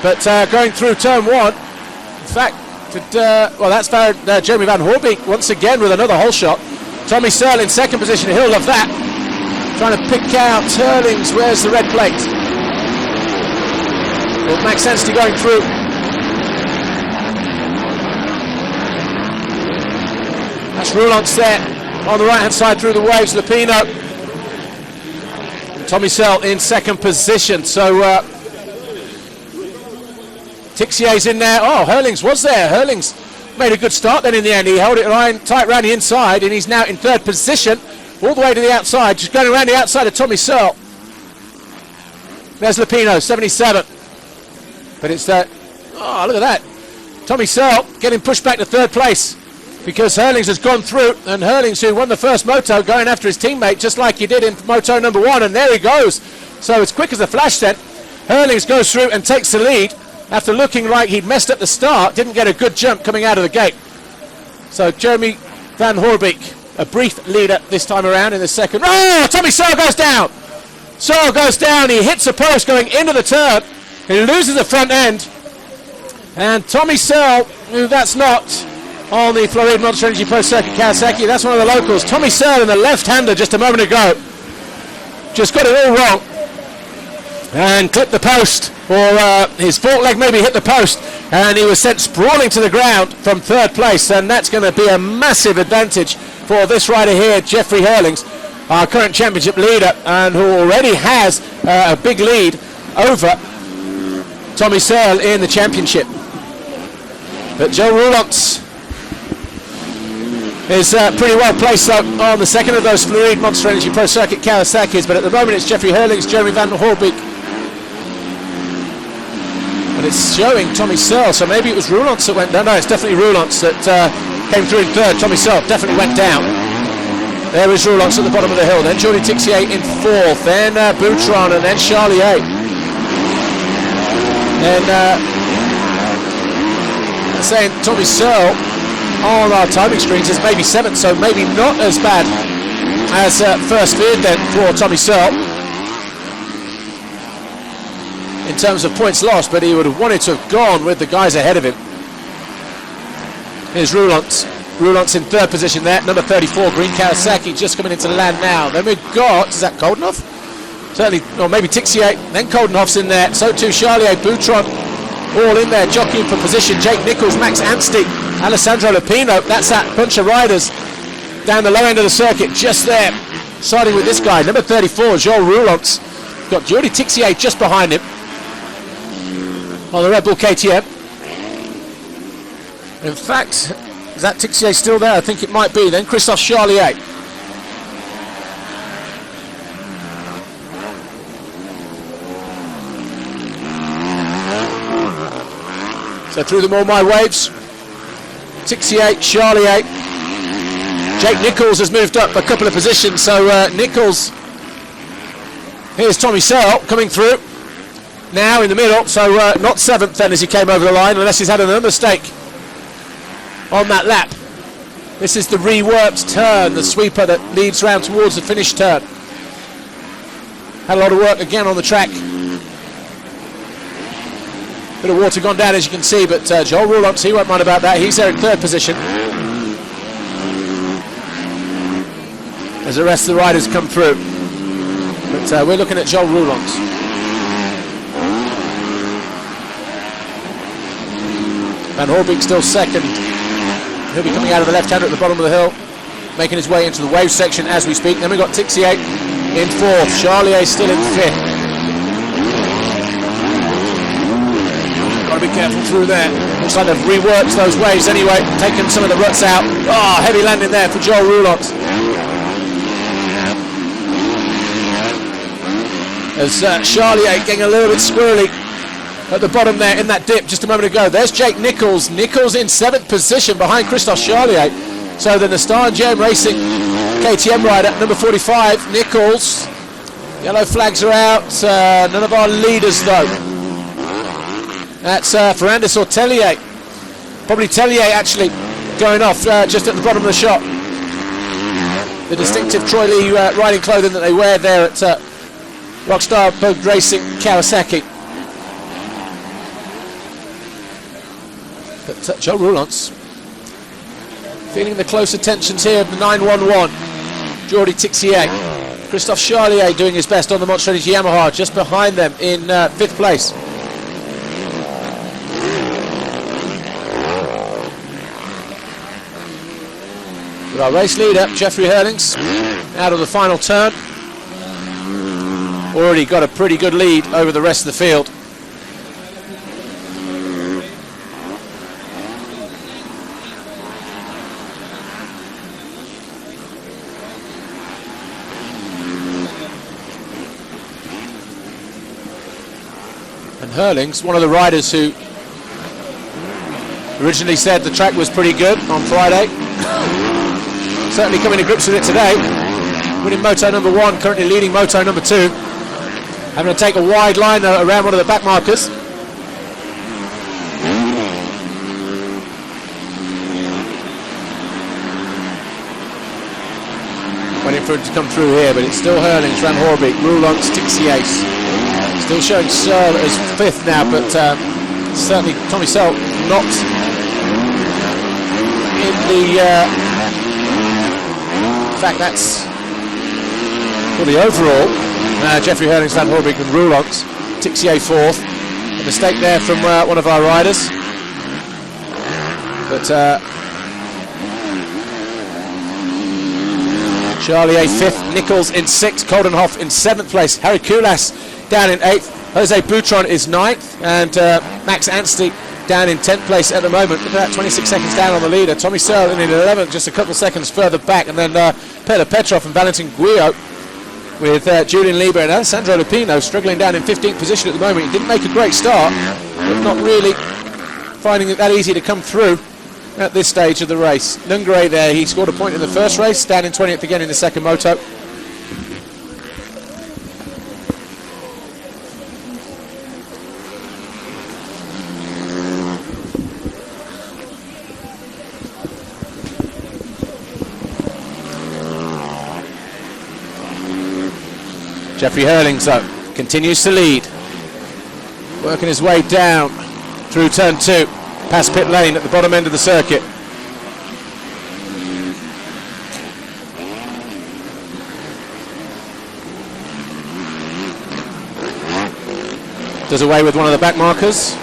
but going through turn one, in fact, well, that's Jeremy Van Hoorbeek once again with another hole shot. Tommy Searle in second position, he'll love that. Trying to pick out Hurlings, where's the red plate? Well, Max Anstey going through. That's Roulance there on the right hand side through the waves, Lupino. Tommy Searle in second position, so Tixier's in there. Oh, Hurlings was there. Hurlings made a good start then in the end. He held it tight around the inside, and he's now in third position, all the way to the outside, just going around the outside of Tommy Searle. There's Lupino, 77. But it's that, oh, look at that. Tommy Searle getting pushed back to third place because Hurlings has gone through, and Hurlings, who won the first moto, going after his teammate just like he did in moto number one, and there he goes. So it's quick as a flash then. Hurlings goes through and takes the lead after looking like he'd messed up the start, didn't get a good jump coming out of the gate. So Jeremy Van Hoorbeek, a brief leader this time around in the second. Oh, Tommy Searle goes down. Searle goes down, he hits a post going into the turn. He loses the front end. And Tommy Searle, who that's not on the Florida Monster Energy Pro Circuit Kawasaki, that's one of the locals. Tommy Searle in the left-hander just a moment ago. Just got it all wrong. And clipped the post, or his fork leg maybe hit the post, and he was sent sprawling to the ground from third place, and that's going to be a massive advantage for this rider here, Jeffrey Hurlings, our current championship leader, and who already has a big lead over Tommy Searle in the championship. But Joe Roulance is pretty well placed though on the second of those Fluid Monster Energy Pro Circuit Kawasaki's, but at the moment it's Jeffrey Hurlings, Jeremy Van Hoorbeek. But it's showing Tommy Searle, so maybe it was Roulance that went down. No, it's definitely Roulance that came through in third. Tommy Searle definitely went down. There is Roulance at the bottom of the hill. Then Jordi Tixier in fourth. Then Boutron, and then Charlier. Then saying Tommy Searle on our timing screens is maybe seventh, so maybe not as bad as first feared then for Tommy Searle in terms of points lost, but he would have wanted to have gone with the guys ahead of him. Here's Roulance. Roulance in third position there, number 34, Green Kawasaki, just coming into land now. Then we've got, is that Koldenhoff? Certainly, or maybe Tixier, then Koldenhoff's in there, so too Charlier, Boutron, all in there, jockeying for position. Jake Nichols, Max Anstey, Alessandro Lupino, that's that bunch of riders down the low end of the circuit, just there, siding with this guy, number 34, Joel Roulance. Got Jordi Tixier just behind him on the Red Bull KTM. In fact, is that Tixier still there? I think it might be. Then Christophe Charlier. So through them all my waves. Tixier, Charlier. Jake Nichols has moved up a couple of positions. So Nichols, here's Tommy Searle coming through. Now in the middle, so not seventh then as he came over the line, unless he's had another mistake on that lap. This is the reworked turn, the sweeper that leads round towards the finish turn. Had a lot of work again on the track. Bit of water gone down as you can see, but Joel Roulance, he won't mind about that. He's there in third position as the rest of the riders come through. But we're looking at Joel Roulance. Van Hoorbeek still second. He'll be coming out of the left-hander at the bottom of the hill, making his way into the wave section as we speak. Then we've got Tixier in fourth. Charlier still in fifth. Got to be careful through there. Looks like they've reworked those waves anyway, taken some of the ruts out. Oh, heavy landing there for Joel Roulance. As Charlier getting a little bit squirrely at the bottom there in that dip just a moment ago. There's Jake Nichols. Nichols in seventh position behind Christophe Charlier. So the Nastar and JM Racing KTM rider, number 45, Nichols. Yellow flags are out. None of our leaders though. That's Ferrandis or Tellier. Probably Tellier actually going off just at the bottom of the shot. The distinctive Troy Lee riding clothing that they wear there at Rockstar Boat Racing Kawasaki. But Joe Roulance feeling the closer tensions here of the 911. Jordi Tixier. Christophe Charlier doing his best on the Montstrategy Yamaha, just behind them in 5th place. But our race leader, Jeffrey Hurlings, out of the final turn. Already got a pretty good lead over the rest of the field. And Hurlings, one of the riders who originally said the track was pretty good on Friday. Certainly coming to grips with it today. Winning Moto number 1, currently leading Moto number 2. Having to take a wide line around one of the back markers. Waiting for him to come through here, but it's still Hurlings, Van Hoorbeek, Roulance, Tixier. Still showing Searle as 5th now, but certainly Tommy Searle not in the... in fact, that's for the overall. Jeffrey Hurlings, Van Hoorbeek and Roulance. Tixier 4th. A mistake there from one of our riders. But Charlier 5th, Nichols in 6th, Coldenhoff in 7th place, Harry Koulas down in 8th, Jose Boutron is 9th, and Max Anstey down in 10th place at the moment. Look at that, 26 seconds down on the leader. Tommy Searle in 11th, just a couple of seconds further back, and then Peter Petrov and Valentin Guillot with Julian Lieber and Alessandro Lupino struggling down in 15th position at the moment. He didn't make a great start, but not really finding it that easy to come through at this stage of the race. Nungre there, he scored a point in the first race, down in 20th again in the second moto. Jeffrey Hurlings though continues to lead, working his way down through turn 2, past pit lane at the bottom end of the circuit. Does away with one of the back markers.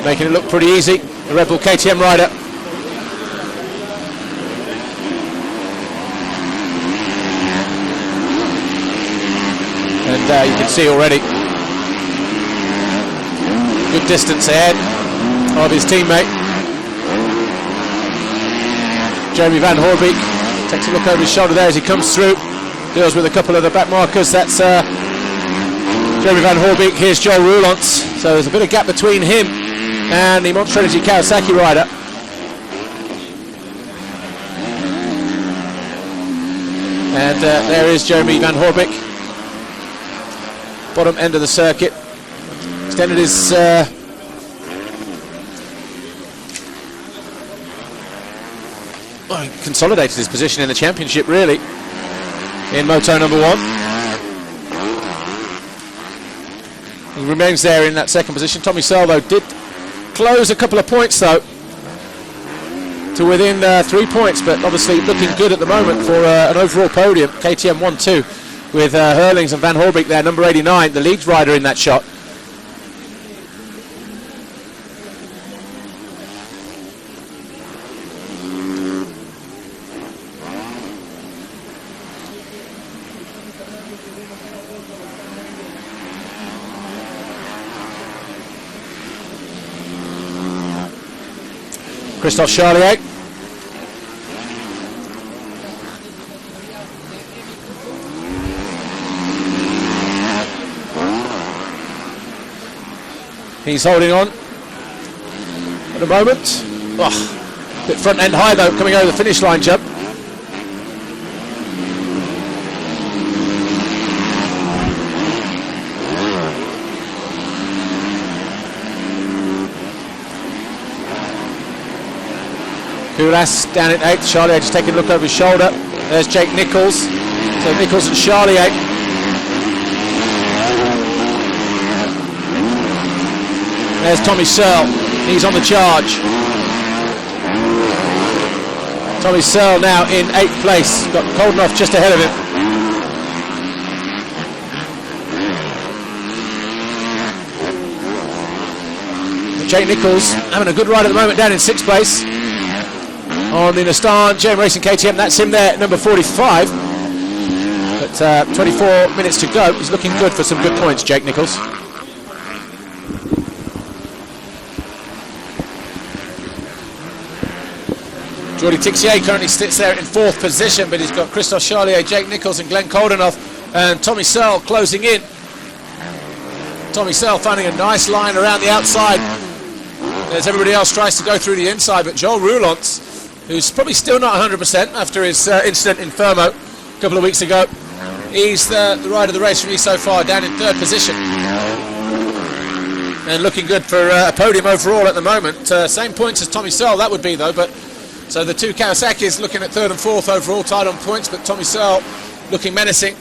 Making it look pretty easy, the Red Bull KTM rider. And you can see already, good distance ahead of his teammate. Jeremy Van Hoorbeek takes a look over his shoulder there as he comes through, deals with a couple of the back markers. That's Jeremy Van Hoorbeek, here's Joel Roulance. So there's a bit of gap between him and the Montstrategy Kawasaki rider. And there is Jeremy Van Hoorbeek, bottom end of the circuit. Extended his well, he consolidated his position in the championship really in Moto number 1. He remains there in that second position. Tommy Searle though did close a couple of points though to within 3 points, but obviously looking good at the moment for an overall podium. KTM 1-2 with Hurlings and Van Hoorbeek there, number 89, the leads rider in that shot. Christophe Charlier. He's holding on at the moment. Oh, bit front end high though, coming over the finish line jump. Koulas down in 8th. Charlier just taking a look over his shoulder. There's Jake Nichols. So Nichols and Charlier. There's Tommy Searle. He's on the charge. Tommy Searle now in 8th place. Got Koldenoff just ahead of him. Jake Nichols having a good ride at the moment down in 6th place. On the Nissan JM Racing KTM, that's him there, number 45. But 24 minutes to go. He's looking good for some good points, Jake Nichols. Jordi Tixier currently sits there in 4th position, but he's got Christophe Charlier, Jake Nichols and Glenn Koldenoff, and Tommy Searle closing in. Tommy Searle finding a nice line around the outside as everybody else tries to go through the inside, but Joel Roulance, who's probably still not 100% after his incident in Fermo a couple of weeks ago, he's the rider of the race for me so far, down in 3rd position. And looking good for a podium overall at the moment. Same points as Tommy Searle, that would be though, but so the two Kawasaki's looking at 3rd and 4th overall, tied on points, but Tommy Searle looking menacing.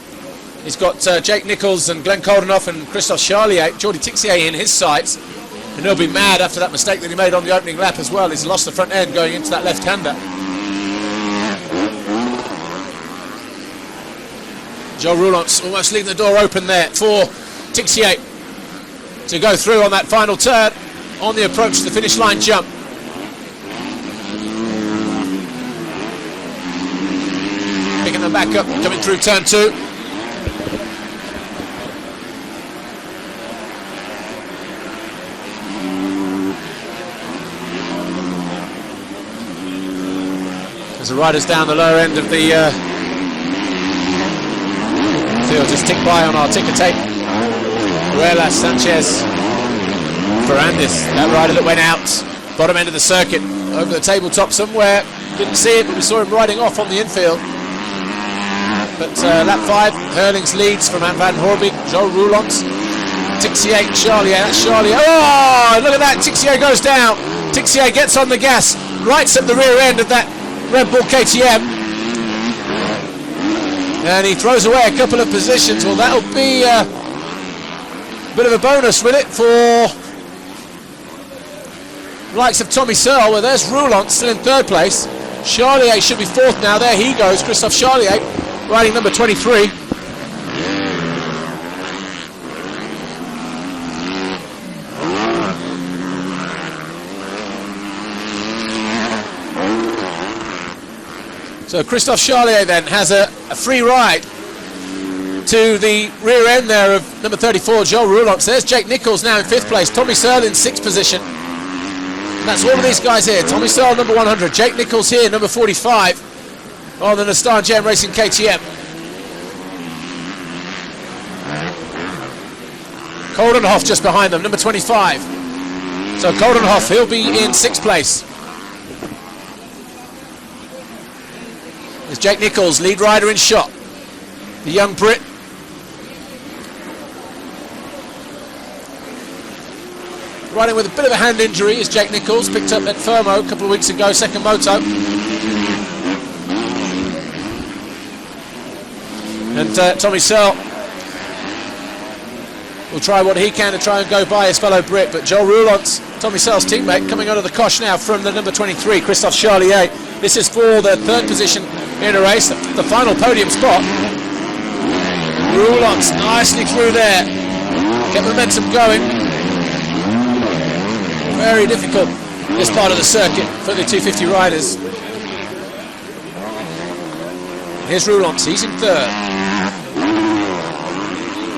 He's got Jake Nichols and Glenn Koldenoff and Christophe Charlier, Jordi Tixier in his sights. And he'll be mad after that mistake that he made on the opening lap as well. He's lost the front end going into that left-hander. Joe Roulance almost leaving the door open there for Tixier to go through on that final turn on the approach to the finish line jump. Picking them back up, coming through turn 2. As the riders down the lower end of the field just tick by on our ticker tape. Ruelas, Sanchez, Ferrandis, that rider that went out, bottom end of the circuit, over the tabletop somewhere. Didn't see it, but we saw him riding off on the infield. But lap 5, Hurlings leads from Van Horbeek, Joe Roulance, Tixier, Charlier, that's Charlier. Oh, look at that, Tixier goes down. Tixier gets on the gas, rights at the rear end of that Red Bull KTM, and he throws away a couple of positions. Well, that'll be a bit of a bonus, will it, for the likes of Tommy Searle. Well, there's Roulance still in 3rd place. Charlier should be 4th now. There he goes, Christophe Charlier, riding number 23. So Christophe Charlier then has a free ride to the rear end there of number 34, Joel Roulance. There's Jake Nichols now in 5th place, Tommy Searle in 6th position. And that's all of these guys here. Tommy Searle number 100, Jake Nichols here number 45 on the Nissan JM Racing KTM. Koldenoff just behind them, number 25. So Koldenoff, he'll be in 6th place. There's Jake Nichols, lead rider in shot. The young Brit. Riding with a bit of a hand injury is Jake Nichols, picked up at Fermo a couple of weeks ago, second moto. And Tommy Searle will try what he can to try and go by his fellow Brit, but Joel Roulance, Tommy Searle's teammate, coming out of the cosh now from the number 23, Christophe Charlier. This is for the 3rd position in a race, the final podium spot. Roulance nicely through there, get momentum going. Very difficult, this part of the circuit for the 250 riders. Here's Roulance, he's in 3rd.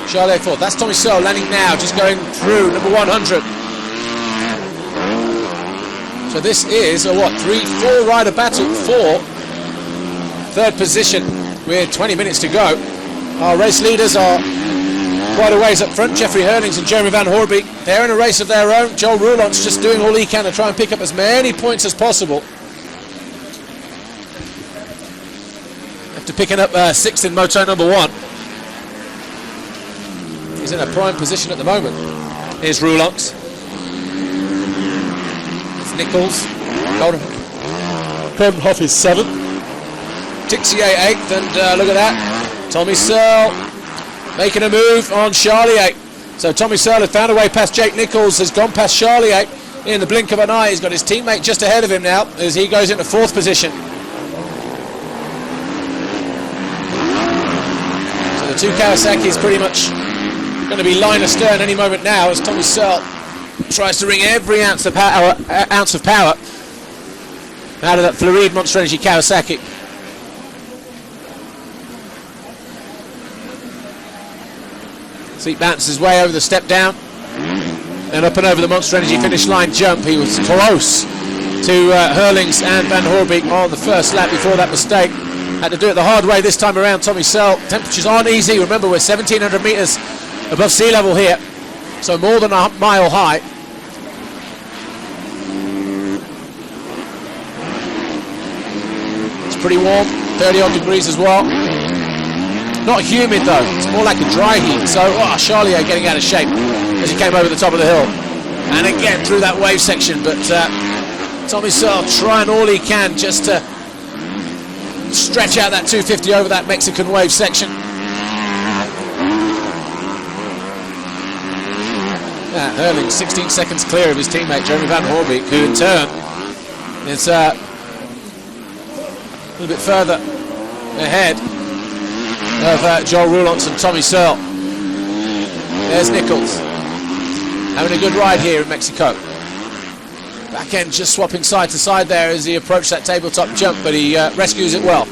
Charlier 4th, that's Tommy Searle landing now, just going through number 100. So this is a 3-4 rider battle for 3rd position with 20 minutes to go. Our race leaders are quite a ways up front. Jeffrey Hurlings and Jeremy Van Horbeek, they're in a race of their own. Joel Roulance just doing all he can to try and pick up as many points as possible. After picking up 6th in moto number 1. He's in a prime position at the moment. Here's Roulance. It's Nichols. Coldenhoff is 7th. Tixier 8th, and look at that. Tommy Searle making a move on Charlier. So Tommy Searle has found a way past Jake Nichols, has gone past Charlier in the blink of an eye. He's got his teammate just ahead of him now as he goes into 4th position. So the two Kawasaki's pretty much going to be line astern any moment now as Tommy Searle tries to wring every ounce of power out of that Floride Monster Energy Kawasaki. Seat bounces way over the step down and up and over the Monster Energy finish line jump. He was close to Herlings and Van Hoorbeek on the first lap before that mistake. Had to do it the hard way this time around, Tommy Searle. Temperatures aren't easy. Remember, we're 1,700 metres above sea level here, so more than a mile high. It's pretty warm, 30 odd degrees as well. Not humid though, it's more like a dry heat. So Charlier getting out of shape as he came over the top of the hill. And again through that wave section, but Tommy Searle trying all he can just to stretch out that 250 over that Mexican wave section. Herling 16 seconds clear of his teammate Jeremy Van Hoorbeek, who in turn is a little bit further ahead of Joel Roulance and Tommy Searle. There's Nichols having a good ride here in Mexico. Back end just swapping side to side there as he approached that tabletop jump, but he rescues it well.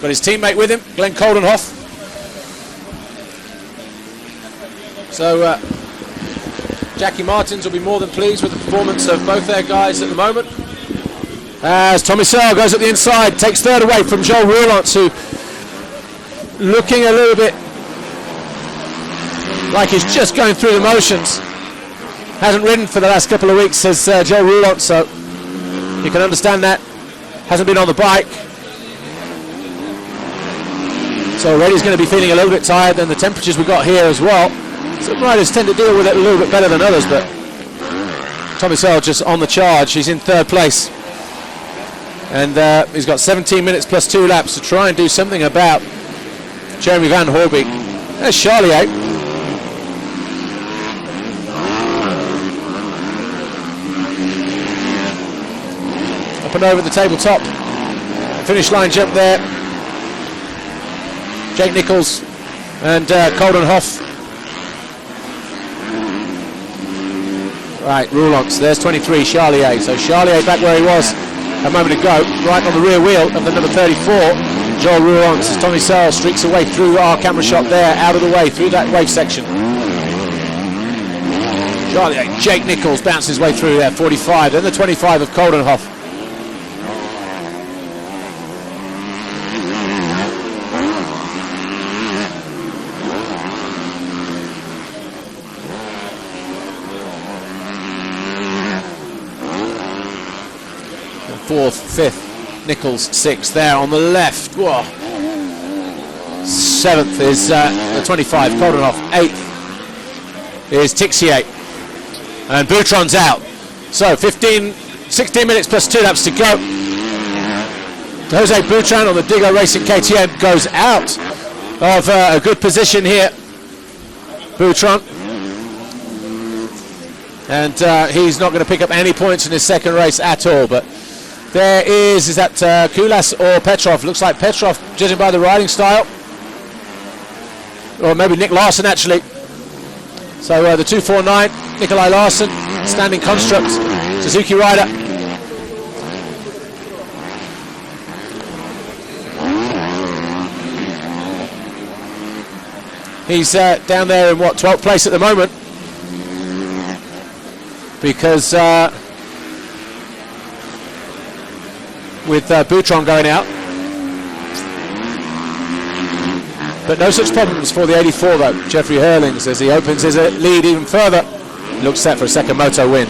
Got his teammate with him, Glenn Coldenhoff. So Jackie Martins will be more than pleased with the performance of both their guys at the moment. As Tommy Searle goes up the inside, takes 3rd away from Joel Roulance, who looking a little bit like he's just going through the motions. Hasn't ridden for the last couple of weeks, says Joel Roulance, so you can understand that. Hasn't been on the bike. So already he's going to be feeling a little bit tired, and the temperatures we've got here as well. Some riders tend to deal with it a little bit better than others, but Tommy Searle just on the charge. He's in 3rd place. And he's got 17 minutes plus 2 laps to try and do something about Jeremy Van Hoorbeek. There's Charlier. Up and over the tabletop. Finish line jump there. Jake Nichols and Coldenhoff. Right, Roulance. There's 23, Charlier. So Charlier back where he was a moment ago, right on the rear wheel of the number 34, Joel Roulance, as Tommy Searle streaks away through our camera shot there, out of the way, through that wave section. Jake Nichols bounces his way through there, 45, then the 25 of Coldenhoff. Fourth, 5th, Nichols 6th there on the left. Whoa. 7th is the 25, Coldenhoff. 8th is Tixier. And Boutron's out. So 16 minutes plus 2 laps to go. Jose Boutron on the Digo Racing KTM goes out of a good position here. Boutron. And he's not going to pick up any points in his second race at all, but there is that Kulas or Petrov? Looks like Petrov, judging by the riding style. Or maybe Nick Larson, actually. So the 249, Nikolai Larson, standing construct, Suzuki rider. He's down there in, 12th place at the moment. Because with Boutron going out. But no such problems for the 84 though. Jeffrey Herlings, as he opens his lead even further, looks set for a second moto win.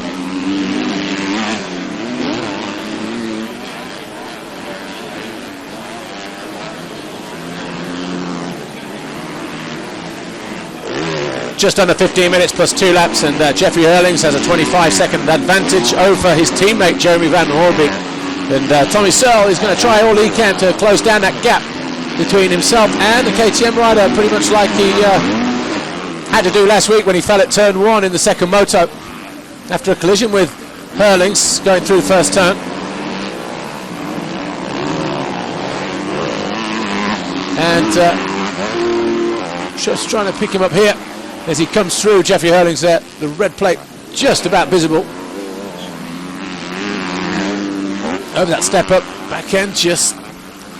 just under 15 minutes plus 2 laps, and Jeffrey Hurlings has a 25-second advantage over his teammate Jeremy Van Hoorbeek. And Tommy Searle is going to try all he can to close down that gap between himself and the KTM rider, pretty much like he had to do last week when he fell at turn 1 in the second moto after a collision with Hurlings going through the first turn. And just trying to pick him up here as he comes through. Jeffrey Hurlings there, the red plate just about visible. Over that step up, back end just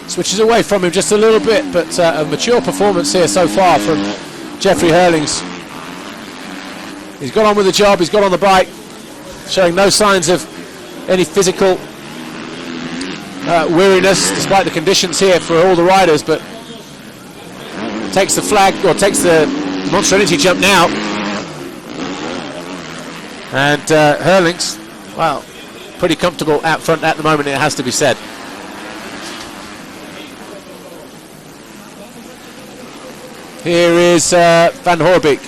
switches away from him just a little bit, but a mature performance here so far from Jeffrey Hurlings. He's got on with the job, he's got on the bike, showing no signs of any physical weariness despite the conditions here for all the riders, but takes the flag, or takes the Monster Energy jump now. And Hurlings, well, pretty comfortable out front at the moment, it has to be said. Here is Van Hoorbeek,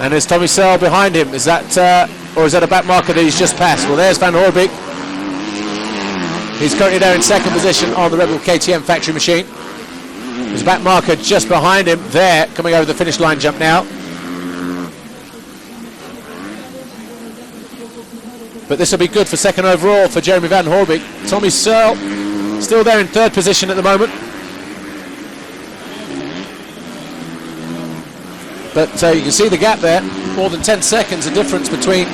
and there's Tommy Searle behind him. Is that, or is that a back marker that he's just passed? Well, there's Van Hoorbeek. He's currently there in second position on the Red Bull KTM factory machine. There's a back marker just behind him there, coming over the finish line jump now. But this will be good for second overall for Jeremy Van Hoorbeek. Tommy Searle still there in third position at the moment. But you can see the gap there, more than 10 seconds of difference between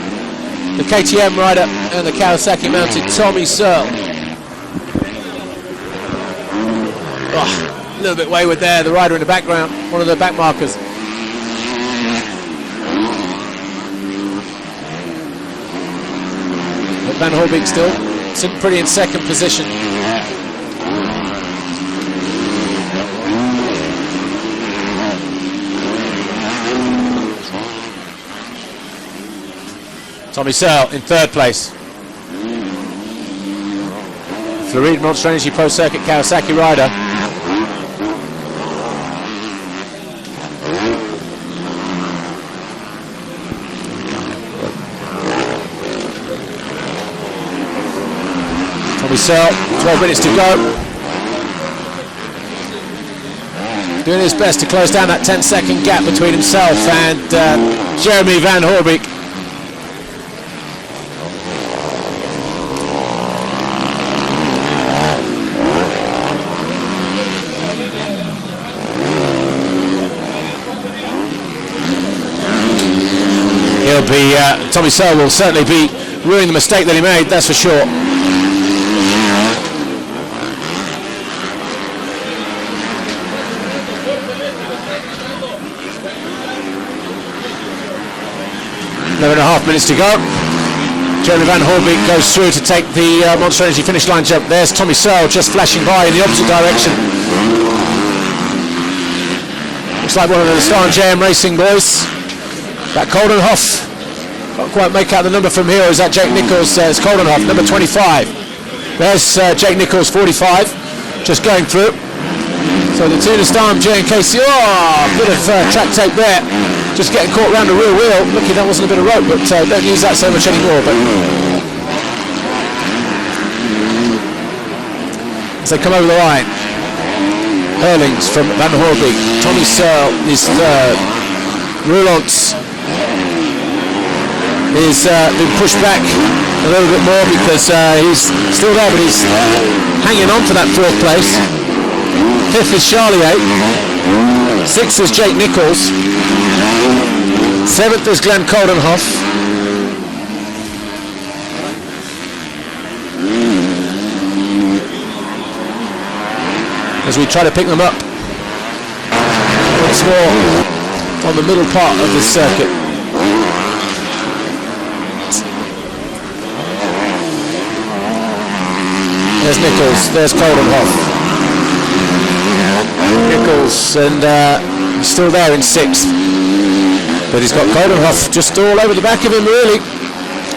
the KTM rider and the Kawasaki mounted Tommy Searle. Oh, a little bit wayward there, the rider in the background, one of the back markers. But Van Hoorbeek still sitting pretty in second position. Tommy Searle in third place. Floride Monster Energy Pro Circuit Kawasaki rider. Tommy Searle, 12 minutes to go. Doing his best to close down that 10-second gap between himself and Jeremy Van Hoorbeek. Tommy Searle will certainly be ruining the mistake that he made, that's for sure. Eleven and a half minutes to go. Jeremy Van Hoorbeek goes through to take the Monster Energy finish line jump. There's Tommy Searle just flashing by in the opposite direction. Looks like one of the Star and JM Racing boys. That Coldenhoff. Can't quite make out the number from here. Or is that Jake Nichols? It's Coldenhoff, number 25. There's Jake Nichols, 45, just going through. So the two to Star, J and Casey. Oh, a bit of track tape there. Just getting caught around the rear wheel. Lucky that wasn't a bit of rope, but don't use that so much anymore. But as they come over the line, Hurlings from Van Hoorbeek. Tommy Searle is third. Roulants is been pushed back a little bit more because he's still there, but he's hanging on to that fourth place. Fifth is Charlier. Sixth is Jake Nichols. Seventh is Glenn Coldenhoff. As we try to pick them up once more on the middle part of the circuit. There's Nichols, there's Coldenhoff. Nichols, and he's still there in sixth. But he's got Coldenhoff just all over the back of him, really.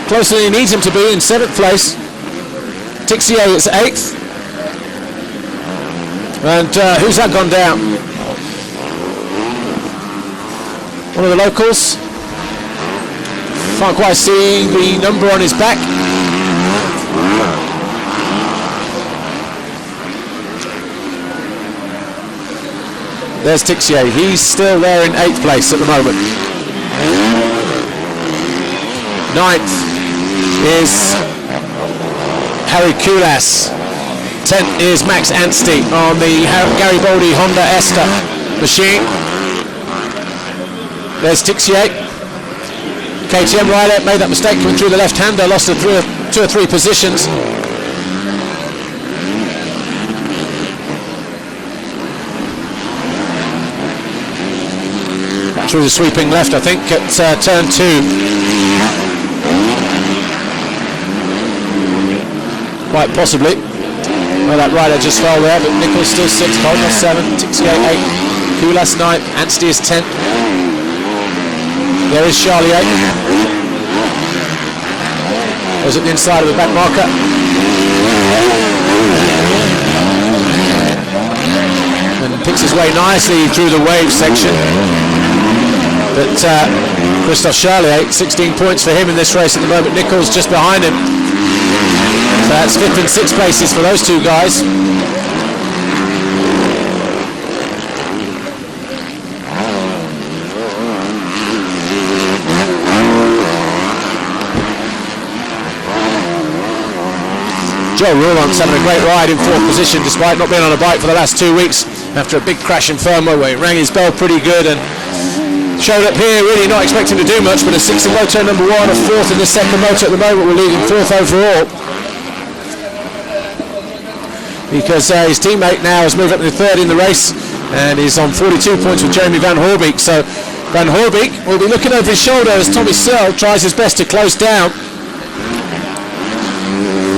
Closer than he needs him to be, in seventh place. Tixier is eighth. And who's that gone down? one of the locals. Can't quite see the number on his back. There's Tixier. He's still there in 8th place at the moment. 9th is Harry Kulas. 10th is Max Anstey on the Garibaldi Honda Esta machine. There's Tixier. KTM rider made that mistake coming through the left-hander, lost 2 or 3 positions. Through the sweeping left, I think, at turn 2. Quite possibly. Well, that rider just fell there, but Nichols still 6th, Cardinal 7th, Tixier 8th, Kulas 9th, Anstey is 10th. There is Charlier. Goes at the inside of the back marker. And picks his way nicely through the wave section. But Christophe Charlier, 16 points for him in this race at the moment. Nichols just behind him. So that's 5th and 6th places for those 2 guys. Joe Rouland's having a great ride in 4th position despite not being on a bike for the last 2 weeks after a big crash in Firmo where he rang his bell pretty good and showed up here really not expecting to do much, but a 6th in moto number 1, a 4th in the second moto at the moment, will lead him 4th overall. Because his teammate now has moved up to 3rd in the race and is on 42 points with Jeremy Van Hoorbeek. So Van Hoorbeek will be looking over his shoulder as Tommy Searle tries his best to close down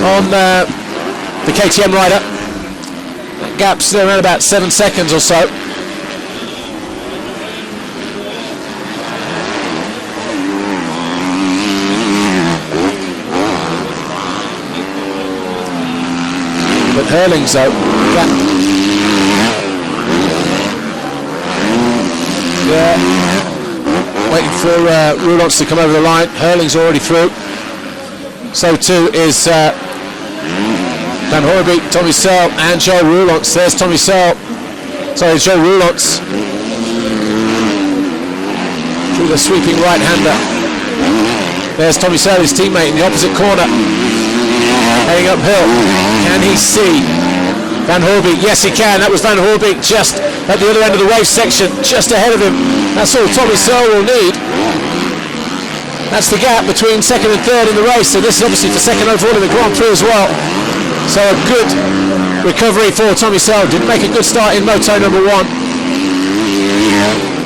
on the KTM rider. That gap's still around about 7 seconds or so. But Hurling's though, waiting for Roulant to come over the line. Hurling's already through. So too is Van Hoorbeek, Tommy Searle and Joe Roulant. There's Tommy Searle. Sorry, Joe Roulant. Through the sweeping right-hander. There's Tommy Searle, his teammate in the opposite corner. Heading uphill. Can he see Van Hoorbeek? Yes, he can. That was Van Hoorbeek just at the other end of the wave section, just ahead of him. That's all Tommy Searle will need. That's the gap between 2nd and 3rd in the race. So this is obviously for 2nd overall in the Grand Prix as well. So a good recovery for Tommy Searle. Didn't make a good start in moto number 1.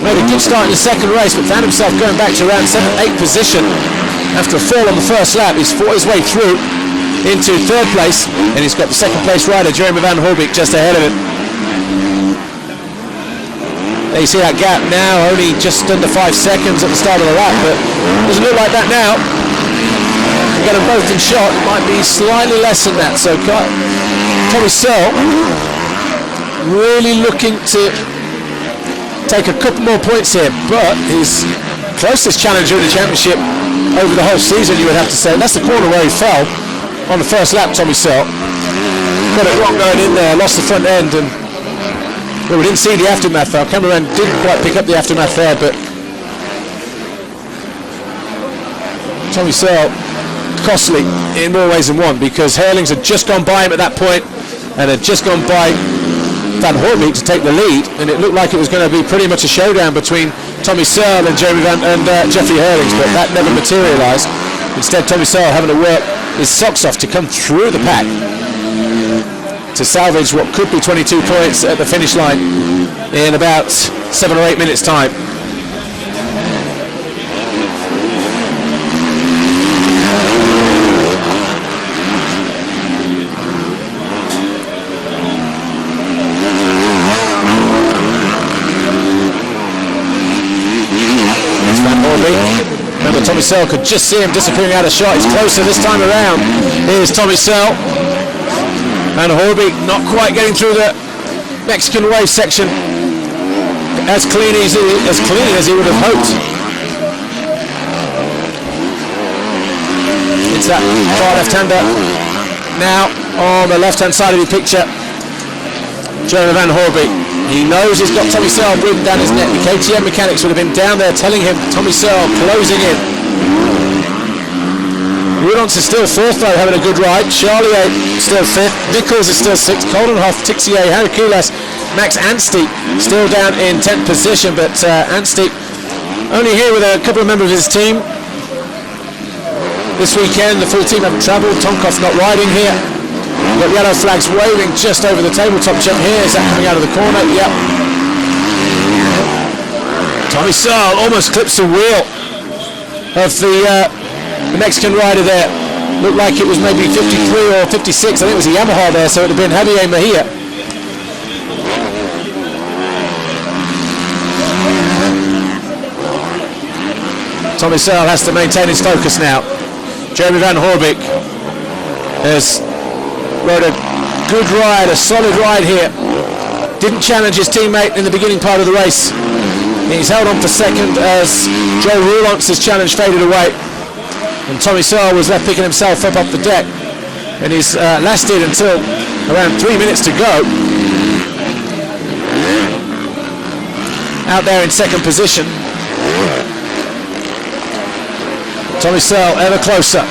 Made a good start in the second race, but found himself going back to around 7th, 8th position after a fall on the first lap. He's fought his way through into 3rd place, and he's got the 2nd place rider Jeremy Van Hoorbeek just ahead of him. There you see that gap now, only just under 5 seconds at the start of the lap, but doesn't look like that now. Get them both in shot, it might be slightly less than that. So Tommy Searle really looking to take a couple more points here, but his closest challenger in the championship over the whole season, you would have to say. That's the corner where he fell on the first lap, Tommy Searle. Got it wrong going in there, lost the front end, and well, we didn't see the aftermath. Our cameraman didn't quite pick up the aftermath there, but Tommy Searle costly in more ways than one, because Hurlings had just gone by him at that point and had just gone by Van Hoorbeek to take the lead, and it looked like it was going to be pretty much a showdown between Tommy Searle and Jeffrey Hurlings, but that never materialised. Instead, Tommy Searle having to work his socks off to come through the pack to salvage what could be 22 points at the finish line in about 7 or 8 minutes time. Remember, Tommy Searle could just see him disappearing out of shot. He's closer this time around. Here's Tommy Searle. Van Hoorbeek not quite getting through the Mexican wave section. as clean as he would have hoped. It's that far left-hander. Now on the left-hand side of the picture, Jeremy Van Hoorbeek. He knows he's got Tommy Searle breathing down his neck. The KTM mechanics would have been down there telling him Tommy Searle closing in. Rudons is still fourth though, having a good ride. Charlier still fifth. Nichols is still sixth. Coldenhoff, Tixier, Harry Kulas, Max Anstey still down in 10th position, but Anstey only here with a couple of members of his team. This weekend the full team haven't travelled. Tonkoff not riding here. We've got yellow flags waving just over the tabletop jump here. Is that coming out of the corner? Yep. Tommy Searle almost clips the wheel of the Mexican rider there. Looked like it was maybe 53 or 56. I think it was a Yamaha there, so it would have been Javier Mejia. Tommy Searle has to maintain his focus now. Jeremy Van Hoorbeek has rode a good ride, a solid ride here. Didn't challenge his teammate in the beginning part of the race. He's held on for second as Joe Roulance's challenge faded away. And Tommy Searle was left picking himself up off the deck. And he's lasted until around 3 minutes to go. Out there in second position. Tommy Searle ever closer.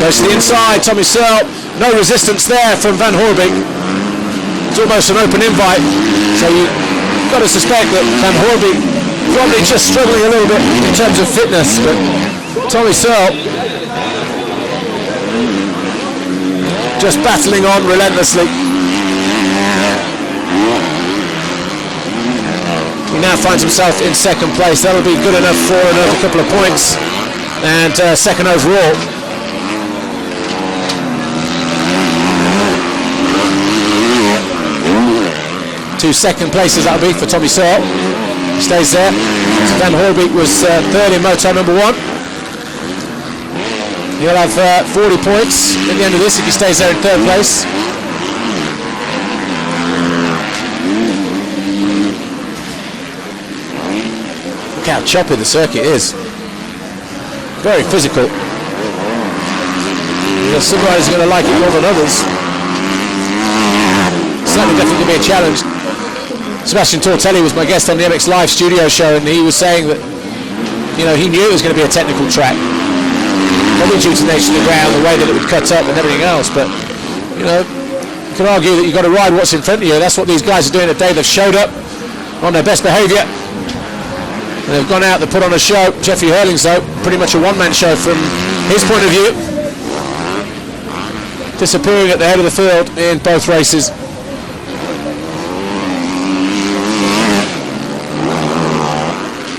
Goes to the inside, Tommy Searle. No resistance there from Van Hoorbeek. It's almost an open invite. So you've got to suspect that Van Hoorbeek probably just struggling a little bit in terms of fitness, but Tommy Searle just battling on relentlessly. He now finds himself in second place. That'll be good enough for another couple of points and second overall. Two second places that'll be for Tommy Searle. Stays there. So Van Hoorbeek was third in moto number one. He'll have 40 points at the end of this if he stays there in third place. Look how choppy the circuit is. Very physical. Some riders are going to like it more than others. Certainly definitely going to be a challenge. Sebastian Tortelli was my guest on the MX Live studio show, and he was saying that, you know, he knew it was going to be a technical track. Probably due to the nature of the ground, the way that it would cut up and everything else, but, you know, you can argue that you've got to ride what's in front of you. That's what these guys are doing today. They've showed up on their best behaviour. And they've gone out, they've put on a show. Jeffrey Hurlings, though, pretty much a one-man show from his point of view. Disappearing at the head of the field in both races.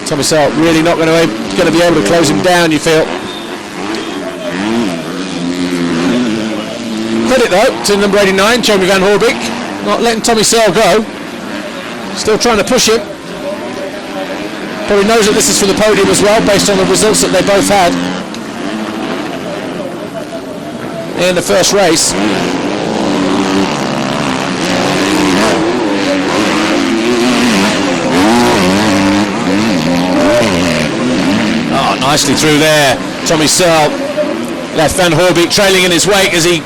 Tommy Searle really not going to be able to close him down, you feel. Credit though to number 89, Jeremy Van Hoorbeek, not letting Tommy Searle go. Still trying to push him. Probably knows that this is for the podium as well, based on the results that they both had in the first race. Oh, nicely through there. Tommy Searle left Van Hoorbeek trailing in his wake as he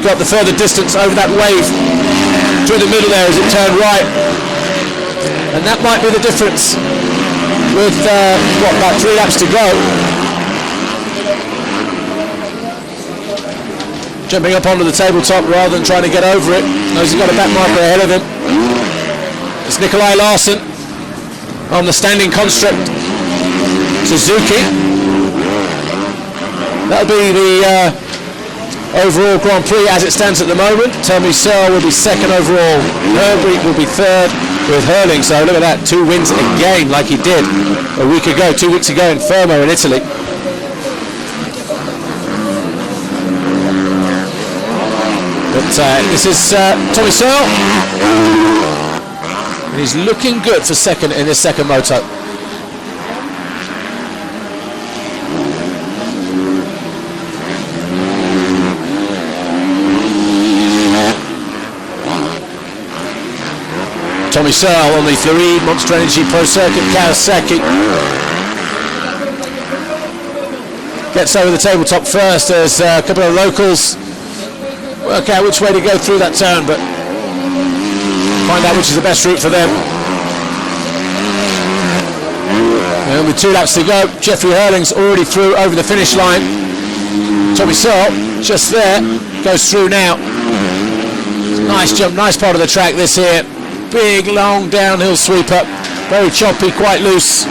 got the further distance over that wave through the middle there as it turned right. And that might be the difference with, about 3 laps to go. Jumping up onto the tabletop rather than trying to get over it. Knows he's got a back marker ahead of him. It's Nikolai Larsson on the standing construct Suzuki. That'll be the overall Grand Prix as it stands at the moment. Tommy Searle will be second overall. Hoorbeek will be third with Hurling. So look at that, 2 wins again like he did a week ago, 2 weeks ago in Fermo in Italy. But this is Tommy Searle. And he's looking good for second in his second moto. Tommy Searle on the Floride Monster Energy Pro Circuit Kawasaki. Gets over the tabletop first as a couple of locals work out which way to go through that turn, but find out which is the best route for them. And only 2 laps to go. Jeffrey Hurling's already through over the finish line. Tommy Searle just there, goes through now. Nice jump, nice part of the track this here. Big long downhill sweeper, very choppy, quite loose.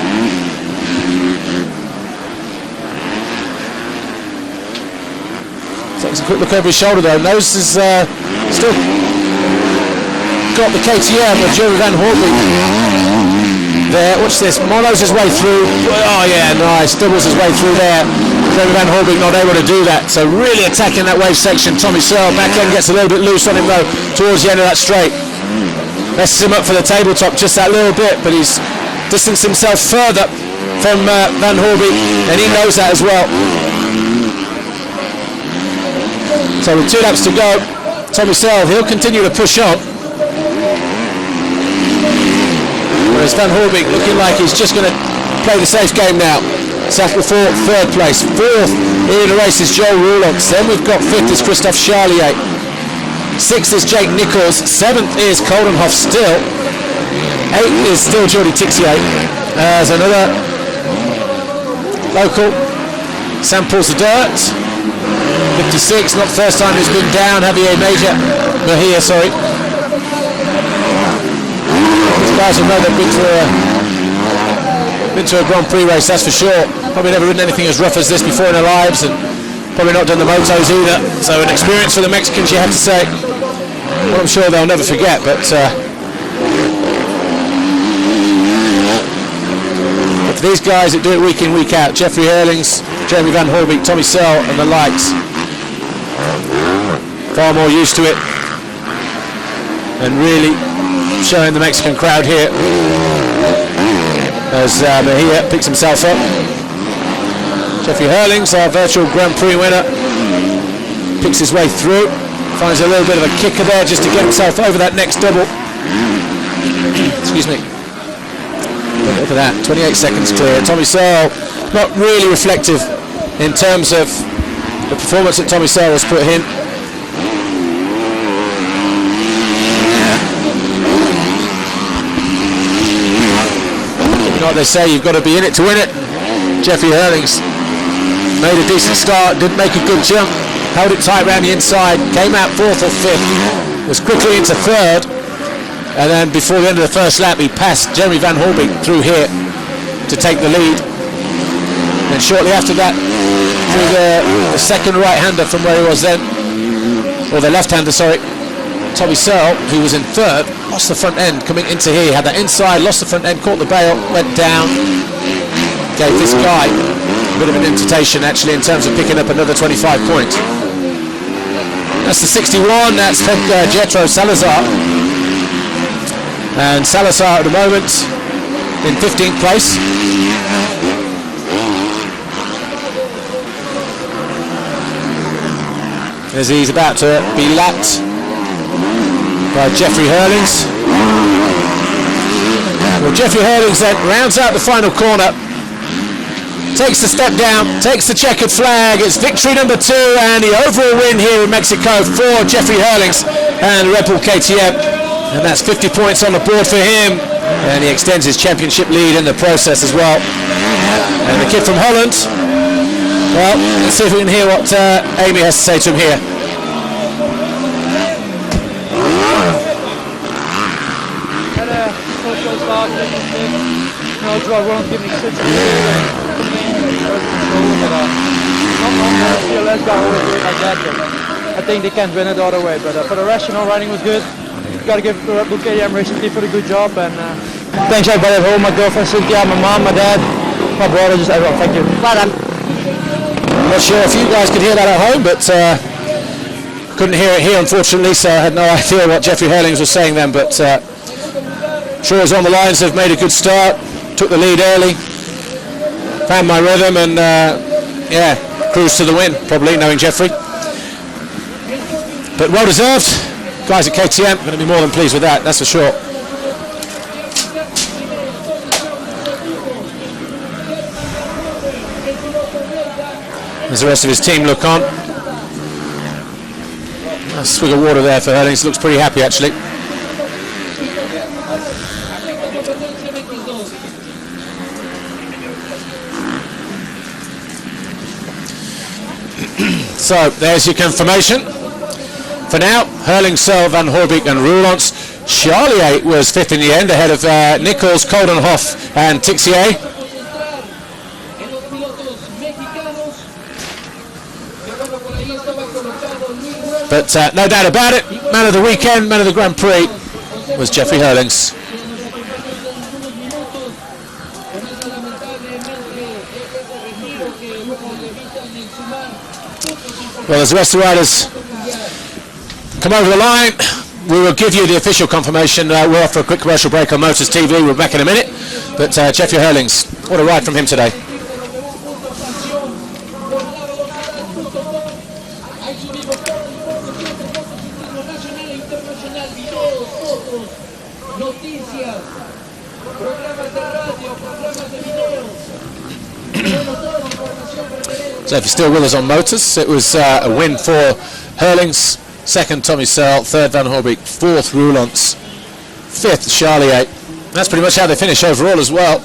Takes a quick look over his shoulder though. Nose is still got the KTM of Jeremy Van Horby there. Watch this, monos his way through. Oh yeah, nice, doubles his way through there. Jeremy Van Horby not able to do that, so really attacking that wave section. Tommy Searle back end gets a little bit loose on him though towards the end of that straight. Messes him up for the tabletop just that little bit, but he's distanced himself further from Van Horby, and he knows that as well. So with 2 laps to go, Tommy Searle, he'll continue to push on. Whereas Van Horby looking like he's just going to play the safe game now. Settle for 3rd place. 4th in the race is Joe Roulance. Then we've got 5th is Christophe Charlier. 6th is Jake Nichols. 7th is Coldenhoff still. 8th is still Jordi Tixier. There's another local. Samples the dirt. 56, not the first time he's been down. Javier Mejia, sorry. These guys will know they've been to a Grand Prix race, that's for sure. Probably never ridden anything as rough as this before in their lives, and probably not done the motos either. So an experience for the Mexicans, you have to say. Well, I'm sure they'll never forget, but for these guys that do it week in, week out, Jeffrey Hurlings, Jeremy Van Horby, Tommy Searle and the likes, far more used to it, and really showing the Mexican crowd here as Mejia picks himself up. Jeffrey Hurlings, our virtual Grand Prix winner, picks his way through, finds a little bit of a kicker there just to get himself over that next double. Excuse me. Look at that, 28 seconds clear. Tommy Searle, not really reflective in terms of the performance that Tommy Searle has put in. You know what they say, you've got to be in it to win it. Jeffrey Hurlings made a decent start, didn't make a good jump, held it tight around the inside, came out 4th or 5th, was quickly into 3rd, and then before the end of the first lap he passed Jeremy Van Horby through here to take the lead. And shortly after that, through the second right-hander from where he was then, or the left-hander, sorry, Tommy Searle, who was in 3rd, lost the front end coming into here, had that inside, lost the front end, caught the bail, went down, gave this guy a bit of an invitation actually in terms of picking up another 25 points. That's the 61, that's Jetro Salazar. And Salazar at the moment in 15th place. As he's about to be lapped by Jeffrey Hurlings. Well, Jeffrey Hurlings then rounds out the final corner, takes the step down, takes the checkered flag. It's victory number 2 and the overall win here in Mexico for Jeffrey Hurlings and Red Bull KTM. And that's 50 points on the board for him. And he extends his championship lead in the process as well. And the kid from Holland, well, let's see if we can hear what Amy has to say to him here. I think they can't win it the other way, but for the rest, riding was good. Got to give the Red Bull KTM racing team for the good job, and thanks everybody at home, my girlfriend Cynthia, my mom, my dad, my brother, just everyone. Thank you. Well done. I'm not sure if you guys could hear that at home, but couldn't hear it here unfortunately, so I had no idea what Jeffrey Hurlings was saying then, but sure as on the lines have made a good start, took the lead early, found my rhythm, and yeah, cruised to the win, probably, knowing Jeffrey. But well deserved. Guys at KTM going to be more than pleased with that, that's for sure. As the rest of his team look on. A swig of water there for Herlings. Looks pretty happy actually. So there's your confirmation. For now, Herling, Searle, Van Hoorbeek and Roelants. Charlier was fifth in the end, ahead of Nichols, Coldenhoff and Tixier. But no doubt about it, man of the weekend, man of the Grand Prix was Jeffrey Herlings. Well, as the rest of the riders come over the line, we will give you the official confirmation. We're off for a quick commercial break on Motors TV. We're back in a minute. But Jeffrey Herlings, what a ride from him today. So if you're still with us on Motors, it was a win for Herlings, second Tommy Searle, third Van Hoorbeek, fourth Roelants, fifth Charlier. That's pretty much how they finished overall as well.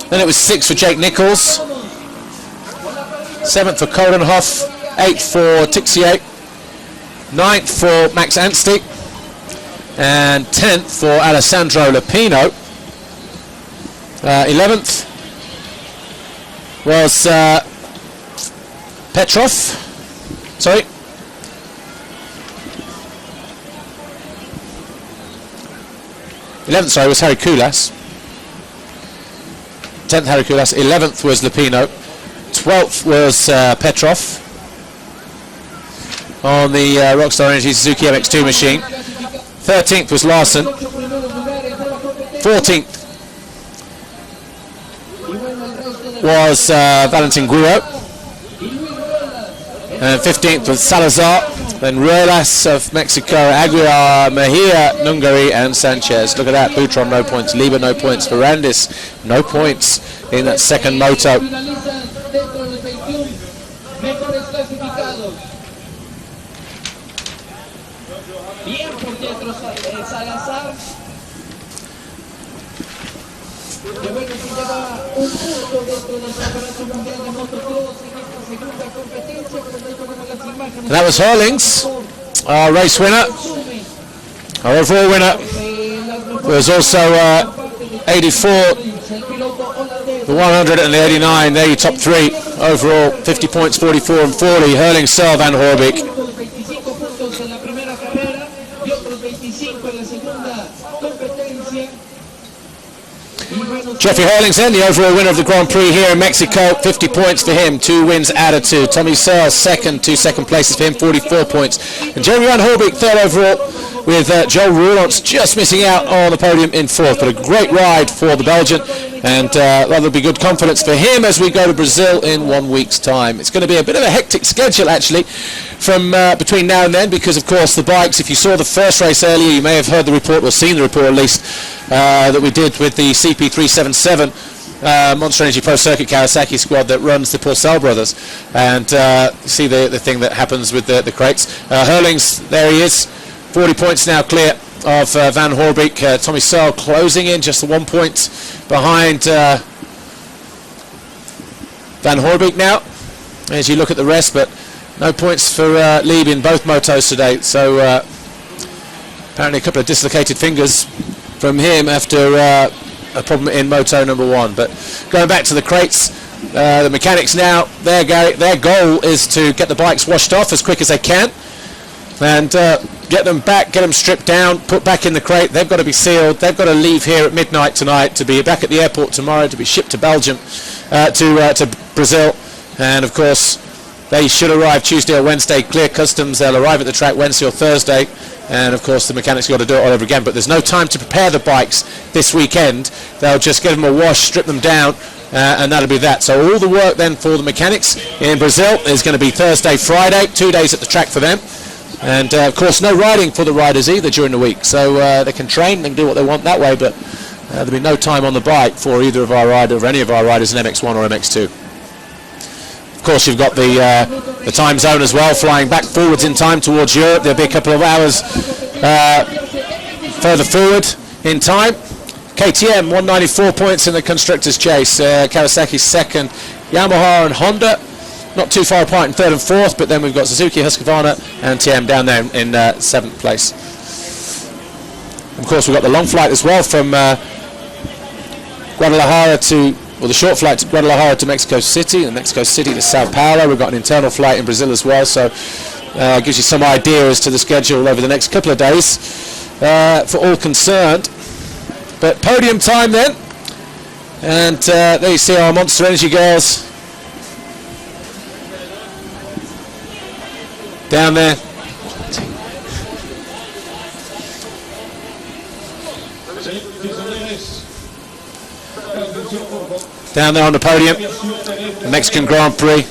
Then it was sixth for Jake Nichols, seventh for Coldenhoff, eighth for Tixier, ninth for Max Anstey, and 10th for Alessandro Lupino. 11th was Petrov, sorry. 11th, sorry, was Harry Koulas. 10th, Harry Koulas. 11th was Lupino. 12th was Petrov on the Rockstar Energy Suzuki MX2 machine. 13th was Larson. 14th was Valentin Guillot. And 15th was Salazar, then Ruelas of Mexico, Aguiar, Mejia, Nungari and Sanchez. Look at that, Boutron no points, Lieber no points, Ferrandis no points in that second moto. And that was Herlings, our race winner. Our overall winner was also 84, the 100 and the 89. There you top three overall, 50 points, 44 and 40. Herling, Searle, Van Hoorbeek. Jeffrey Herlings then, the overall winner of the Grand Prix here in Mexico, 50 points for him, 2 wins added to. Tommy Searle second, 2 second places for him, 44 points. And Jeremy Van Hoorbeek third overall, with Joel Roelants just missing out on the podium in fourth. But a great ride for the Belgian, and that'll be good confidence for him as we go to Brazil in 1 week's time. It's going to be a bit of a hectic schedule actually from between now and then, because of course the bikes, if you saw the first race earlier, you may have heard the report, or seen the report at least, that we did with the CP377 Monster Energy Pro Circuit Kawasaki squad that runs the Porcel brothers, and you see the thing that happens with the crates. Herlings, there he is, 40 points now clear of Van Hoorbeek. Tommy Searle closing in just 1 point behind Van Hoorbeek now as you look at the rest, but no points for Lieb in both motos today. So apparently a couple of dislocated fingers from him after a problem in moto number 1. But going back to the crates, the mechanics now, their goal is to get the bikes washed off as quick as they can and get them back, get them stripped down, put back in the crate. They've got to be sealed. They've got to leave here at midnight tonight to be back at the airport tomorrow to be shipped to Belgium, to Brazil. And of course they should arrive Tuesday or Wednesday, clear customs. They'll arrive at the track Wednesday or Thursday, and of course the mechanics have got to do it all over again. But there's no time to prepare the bikes this weekend. They'll just give them a wash, strip them down, and that'll be that. So all the work then for the mechanics in Brazil is going to be Thursday, Friday, 2 days at the track for them. And of course no riding for the riders either during the week, so they can train and do what they want that way, but there'll be no time on the bike for either of our riders, or any of our riders in MX1 or MX2. Of course, you've got the time zone as well, flying back forwards in time towards Europe. There'll be a couple of hours further forward in time. KTM 194 points in the constructors' chase. Kawasaki second, Yamaha and Honda not too far apart in third and fourth, but then we've got Suzuki, Husqvarna and TM down there in seventh place. Of course, we've got the long flight as well from Guadalajara to, well, the short flight to Guadalajara to Mexico City, and Mexico City to Sao Paulo. We've got an internal flight in Brazil as well, so it gives you some idea as to the schedule over the next couple of days for all concerned. But podium time then, and there you see our Monster Energy girls down there. Down there on the podium, the Mexican Grand Prix.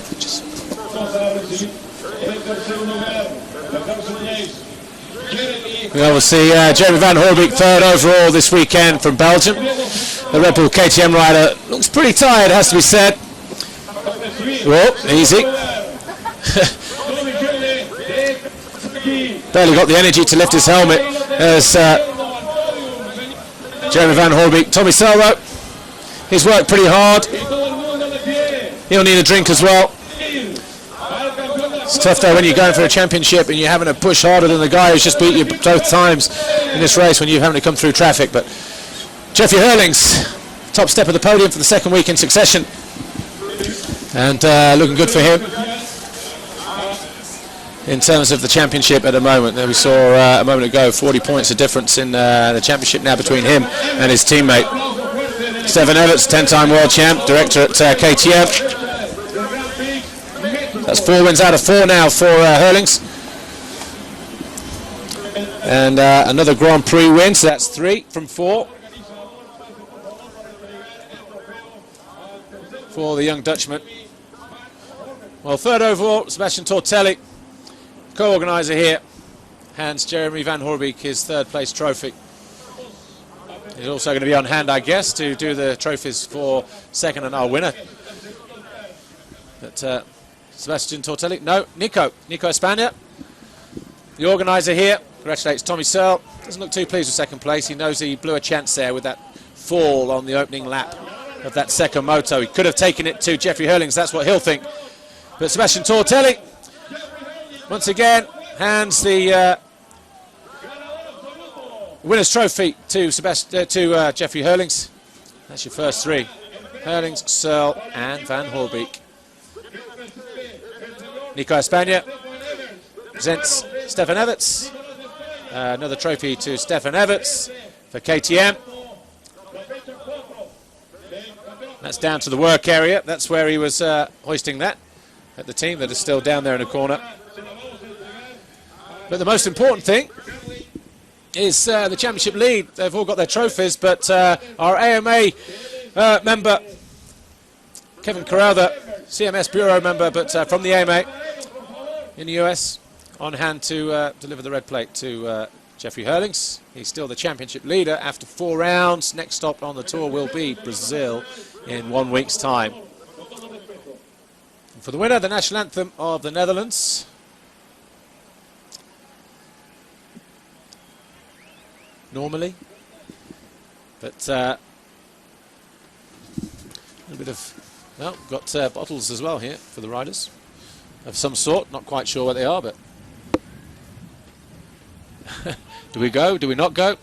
We obviously Jeremy Van Hoorbeek third overall this weekend from Belgium. The Red Bull KTM rider looks pretty tired, has to be said. Whoa, easy. Barely got the energy to lift his helmet as Jeremy Van Hoorbeek. Tommy Selro, he's worked pretty hard. He'll need a drink as well. It's tough though when you're going for a championship and you're having to push harder than the guy who's just beat you both times in this race when you're having to come through traffic. But Jeffrey Hurlings, top step of the podium for the second week in succession, and looking good for him in terms of the championship at the moment. There we saw a moment ago 40 points of difference in the championship now between him and his teammate. Stefan Everts, 10-time world champ, director at KTM. That's 4 wins out of 4 now for Hurlings. And another Grand Prix win, so that's 3 from 4 for the young Dutchman. Well, third overall, Sebastian Tortelli, co-organiser here, hands Jeremy Van Hoorbeek his third place trophy. He's also going to be on hand, I guess, to do the trophies for second and our winner. But Sebastian Tortelli, no, Nico Espana, the organiser here, congratulates Tommy Searle. Doesn't look too pleased with second place. He knows he blew a chance there with that fall on the opening lap of that second moto. He could have taken it to Jeffrey Hurlings, that's what he'll think. But Sebastian Tortelli, once again, hands the winner's trophy to Jeffrey Hurlings. That's your first 3. Hurlings, Searle and Van Hoorbeek. Nico Espana presents Stefan Everts. Another trophy to Stefan Everts for KTM. That's down to the work area. That's where he was hoisting that at the team that is still down there in the corner. But the most important thing is the championship lead. They've all got their trophies, but our AMA member, Kevin Corral, the CMS Bureau member, but from the AMA in the US, on hand to deliver the red plate to Jeffrey Hurlings. He's still the championship leader after 4 rounds. Next stop on the tour will be Brazil in 1 week's time. And for the winner, the national anthem of the Netherlands. Normally, but a little bit of, well, got bottles as well here for the riders of some sort. Not quite sure what they are, but do we go? Do we not go?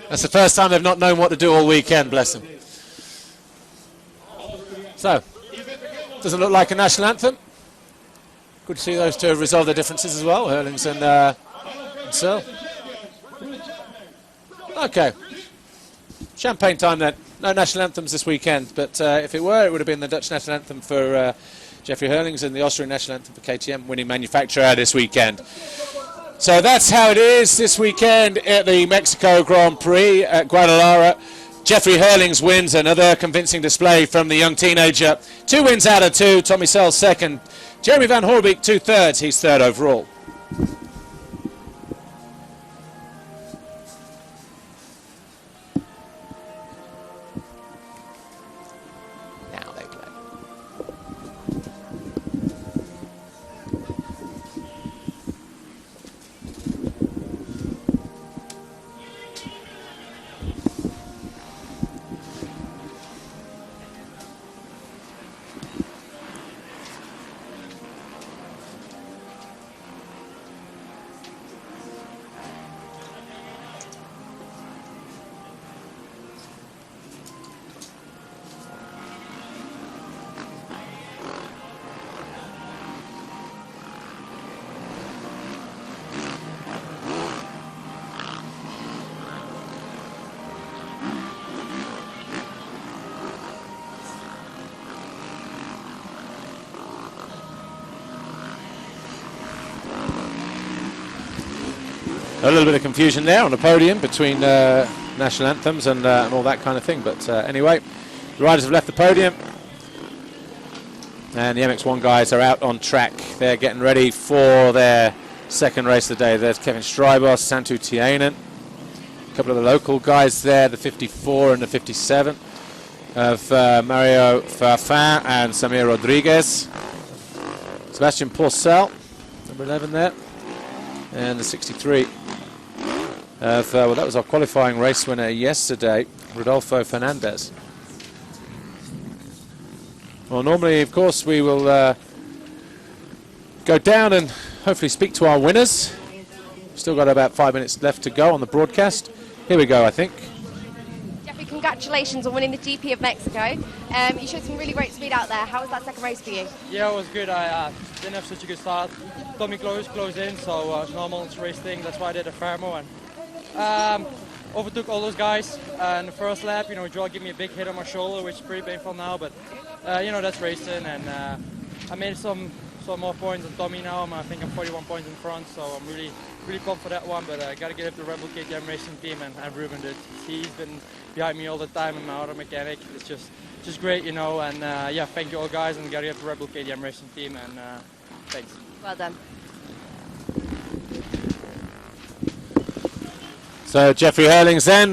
That's the first time they've not known what to do all weekend, bless them. So, doesn't look like a national anthem. Good to see those two have resolved their differences as well, Hurlings and Searle. Okay, champagne time then. No national anthems this weekend, but if it were, it would have been the Dutch national anthem for Jeffrey Hurlings and the Austrian national anthem for KTM, winning manufacturer this weekend. So that's how it is this weekend at the Mexico Grand Prix at Guadalajara. Jeffrey Hurlings wins, another convincing display from the young teenager. 2 wins out of 2, Tommy Searle second. Jeremy Van Hoorbeek 2/3, he's third overall. A little bit of confusion there on the podium between national anthems and all that kind of thing. But anyway, the riders have left the podium. And the MX1 guys are out on track. They're getting ready for their second race of the day. There's Kevin Strybos, Santu Tiainen. A couple of the local guys there, the 54 and the 57 of Mario Farfin and Samir Rodriguez. Sebastian Porcel, number 11 there. And the 63 of, well, that was our qualifying race winner yesterday, Rodolfo Fernandez. Well, normally, of course, we will go down and hopefully speak to our winners. Still got about 5 minutes left to go on the broadcast. Here we go, I think. Jeffrey, congratulations on winning the GP of Mexico. You showed some really great speed out there. How was that second race for you? Yeah, it was good. I didn't have such a good start. Tommy closed in, so it's normal, it's race thing. That's why I did a thermo and overtook all those guys. In the first lap, you know, Joel gave me a big hit on my shoulder, which is pretty painful now, but you know, that's racing. And I made some more points than Tommy now. I think I'm 41 points in front, so I'm really pumped for that one. But I got to give it to Red Bull KTM racing team and Ruben. He's been behind me all the time and my auto mechanic. It's just great, you know. And yeah, thank you all guys, and got to give it to Red Bull KTM racing team. And thanks. Well done. So Jeffrey Hurlings then,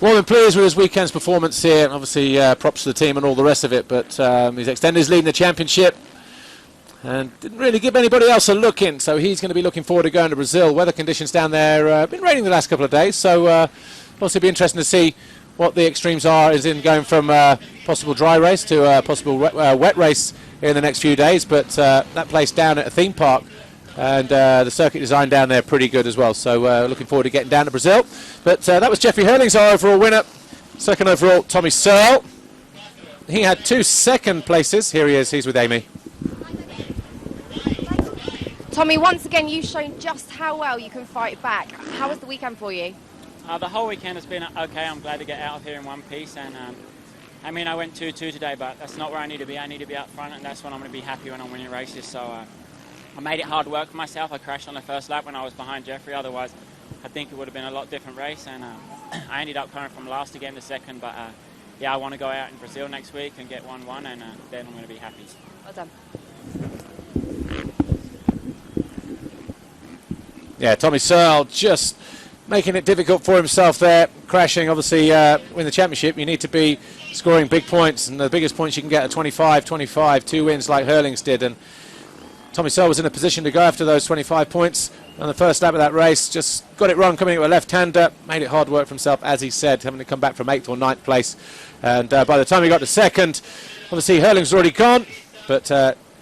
more than pleased with his weekend's performance here. Obviously props to the team and all the rest of it, but he's extended his lead in the championship and didn't really give anybody else a look in, so he's going to be looking forward to going to Brazil. Weather conditions down there have been raining the last couple of days, so obviously be interesting to see what the extremes are is in going from possible dry race to a possible wet race in the next few days. But that place down at a theme park and the circuit design down there pretty good as well, so looking forward to getting down to Brazil. But that was Jeffrey Hurlings, our overall winner. Second overall, Tommy Searle. He had 2 second places. Here he is, he's with Amy. Tommy, once again, you've shown just how well you can fight back. How was the weekend for you? The whole weekend has been okay. I'm glad to get out of here in one piece. And I mean, I went 2-2 today, but that's not where I need to be. I need to be up front, and that's when I'm going to be happy when I'm winning races. So I made it hard work for myself. I crashed on the first lap when I was behind Jeffrey. Otherwise, I think it would have been a lot different race. And I ended up coming from last again to second. But yeah, I want to go out in Brazil next week and get 1-1, and then I'm going to be happy. Well done. Yeah, Tommy Searle just making it difficult for himself there, crashing. Obviously, in the championship, you need to be scoring big points, and the biggest points you can get are 25, 2 wins like Hurlings did. And Tommy Searle was in a position to go after those 25 points on the first lap of that race. Just got it wrong coming into a left-hander, made it hard work for himself, as he said, having to come back from 8th or 9th place. And by the time he got to second, obviously Hurlings already gone, but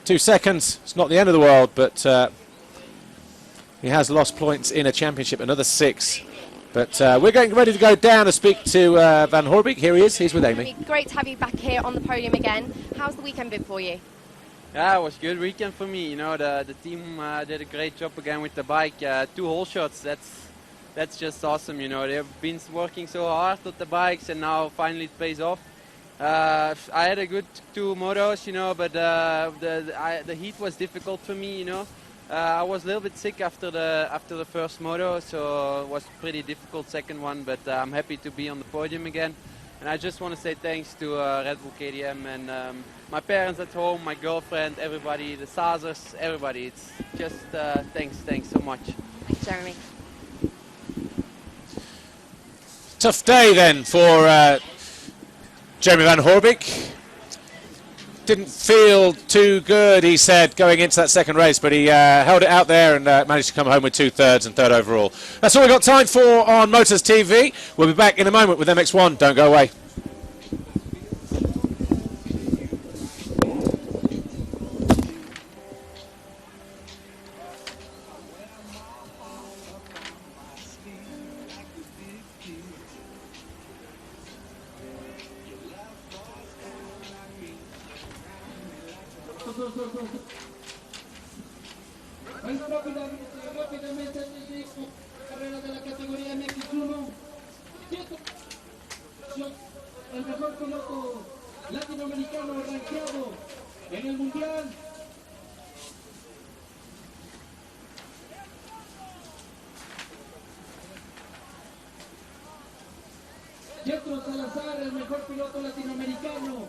2 seconds, it's not the end of the world, but he has lost points in a championship, another 6. But we're getting ready to go down to speak to Van Horbeek. Here he is, he's with Amy. Great to have you back here on the podium again. How's the weekend been for you? Yeah, it was a good weekend for me. You know, the team did a great job again with the bike. 2 whole shots, that's just awesome. You know, they've been working so hard with the bikes, and now finally it pays off. I had a good 2 motos, you know, but the heat was difficult for me, you know. I was a little bit sick after the first moto, so it was pretty difficult second one, but I'm happy to be on the podium again. And I just want to say thanks to Red Bull KTM and my parents at home, my girlfriend, everybody, the Sazers, everybody. It's just thanks so much. Thanks, Jeremy. Tough day then for Jeremy Van Horbeek. Didn't feel too good, he said, going into that second race, but he held it out there and managed to come home with 2 thirds and 3rd overall. That's all we've got time for on Motors TV. We'll be back in a moment with MX1. Don't go away. Carrera de la categoría MX1, el mejor piloto latinoamericano rankeado en el mundial. Jetro Salazar, el mejor piloto latinoamericano.